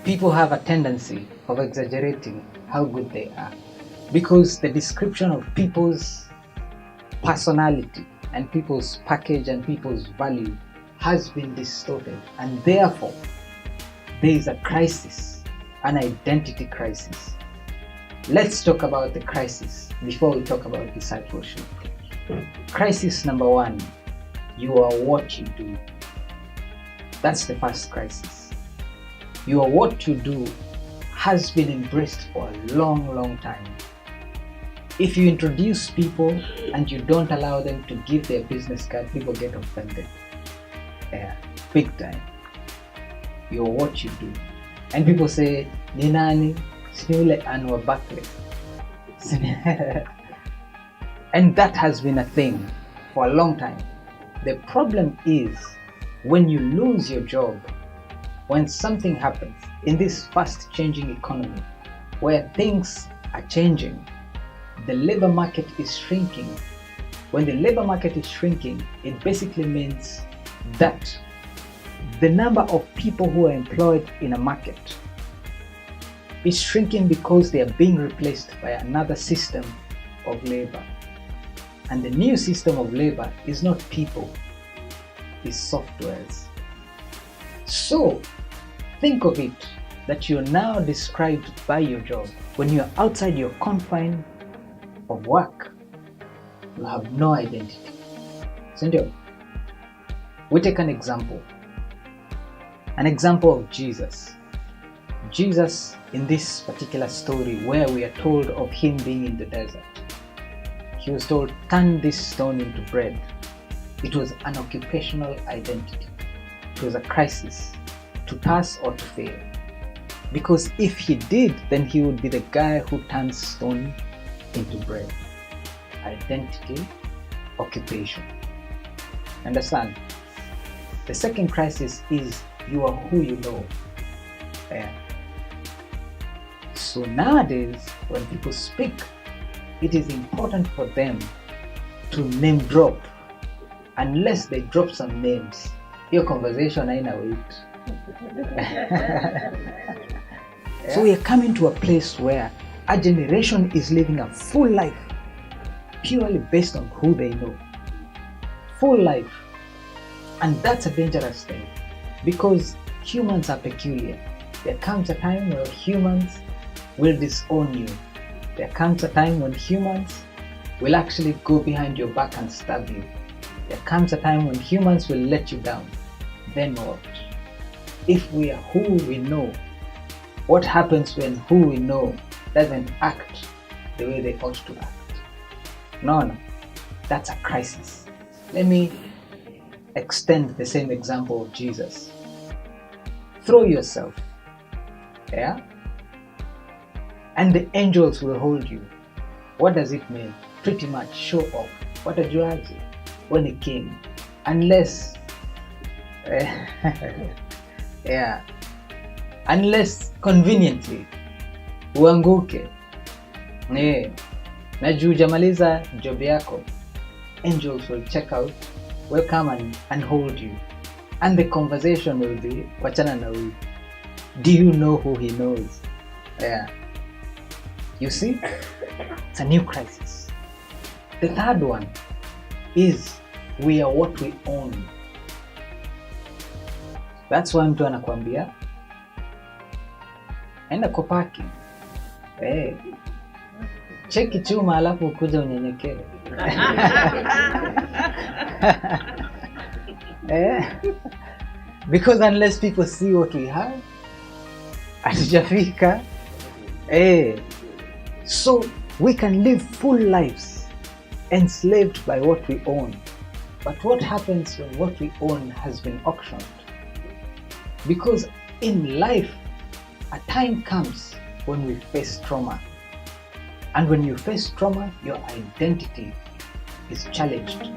people have a tendency of exaggerating how good they are, because the description of people's personality and people's package and people's value has been distorted, and therefore there is a crisis, an identity crisis. Let's talk about the crisis before we talk about discipleship. Crisis number one, you are what you do. That's the first crisis. You are what you do has been embraced for a long time. If you introduce people and you don't allow them to give their business card, people get offended. Yeah, big time. You are what you do. And people say, ni nani? Sinule anwa Barclay. And that has been a thing for a long time. The problem is when you lose your job, when something happens in this fast changing economy where things are changing, the labor market is shrinking. When the labor market is shrinking, it basically means that the number of people who are employed in a market is shrinking because they are being replaced by another system of labor. And the new system of labor is not people, it's softwares. So think of it that you're now described by your job. When you're outside your confine of work, you have no identity. Sindio? We take an example of Jesus. Jesus, in this particular story where we are told of him being in the desert, he was told, turn this stone into bread. It was an occupational identity. It was a crisis, to pass or to fail. Because if he did, then he would be the guy who turns stone into bread. Identity, occupation. Understand? The second crisis is you are who you know. Yeah. So nowadays, when people speak, it is important for them to name drop. Unless they drop some names, your conversation haina weight. So we are coming to a place where a generation is living a full life purely based on who they know. Full life. And that's a dangerous thing, because humans are peculiar. There comes a time where humans will disown you. There comes a time when humans will actually go behind your back and stab you. There comes a time when humans will let you down. Then what? If we are who we know, what happens when who we know doesn't act the way they ought to act? No, that's a crisis. Let me extend the same example of Jesus. Throw yourself, yeah? And the angels will hold you. What does it mean? Pretty much show off. What a judge when he came. Unless yeah, unless conveniently uanguke, na juu hujamaliza job yako, angels will check out, will come and hold you, and the conversation will be, wachana na huyu, do you know who he knows? Yeah. You see, it's a new crisis. The third one is we are what we own. That's why mtu anakuambia enda kwa parking, cheki chuma alafu kuja unyenyekee. Because unless people see what we have, atujafika. So we can live full lives enslaved by what we own. But what happens when what we own has been auctioned? Because in life, a time comes when we face trauma. And when you face trauma, your identity is challenged.